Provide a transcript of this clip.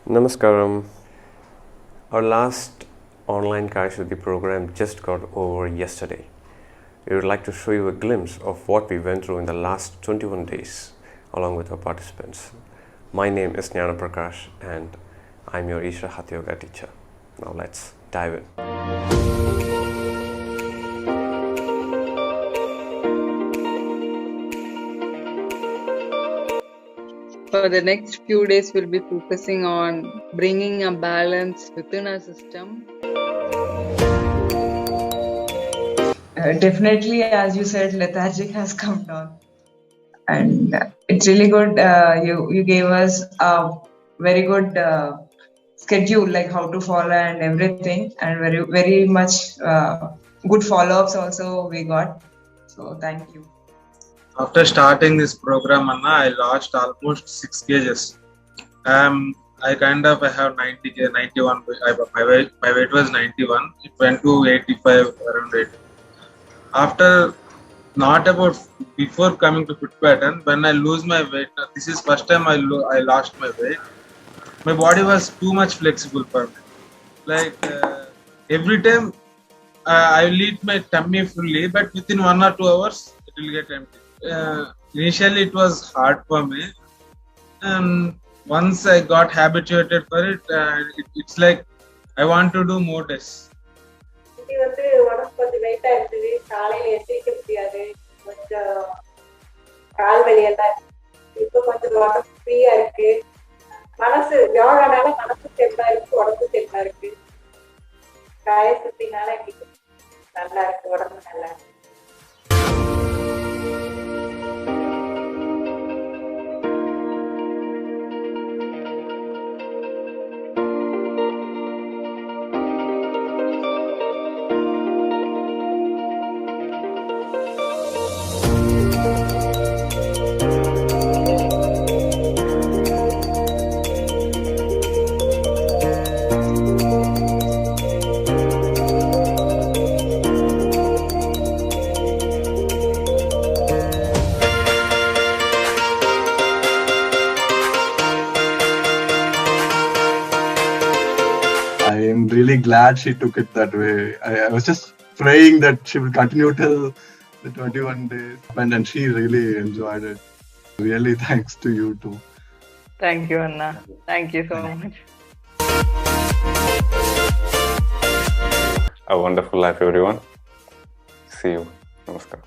Namaskaram. Our last online Kayashudhi program just got over yesterday. We would like to show you a glimpse of what we went through in the last 21 days along with our participants. My name is Jnana Prakash and I'm your Ishra Hatha Yoga teacher. Now let's dive in. For the next few days, we'll be focusing on bringing a balance within our system. Definitely, as you said, lethargic has come down, and it's really good. You gave us a very good schedule, like how to follow and everything, and very much good follow-ups also we got. So thank you. After starting this program, Anna, I lost almost 6 kgs. I have 90 kg, 91. My weight was 91. It went to 85 around 80. After not about before coming to fit pattern, when I lose my weight, this is first time I lost my weight. My body was too much flexible for me. Like every time I will eat my tummy fully, but within 1 or 2 hours it will get empty. Initially it was hard for me, and once I got habituated for it, it's like I want to do more days. வந்து உடம்பு கொஞ்சம் வெயிட்டா இருந்தது, காலையில எந்திரிக்க முடியாது, கொஞ்சம் கால் வலி எல்லாம். இப்போ கொஞ்சம் உடம்பு ஃப்ரீயா இருக்கு, மனசு யோகானால மனசு தெம்பா இருக்கு, உடம்பு தெம்பா இருக்கு. காயசுத்தினால இன்னைக்கு நல்லா இருக்கு, உடம்பு நல்லா இருக்கு. I am really glad she took it that way. I was just praying that she will continue till the 21 days, and she really enjoyed it. Really, thanks to you too. Thank you, Anna. Thank you so much. A wonderful life, everyone. See you. Namaskar.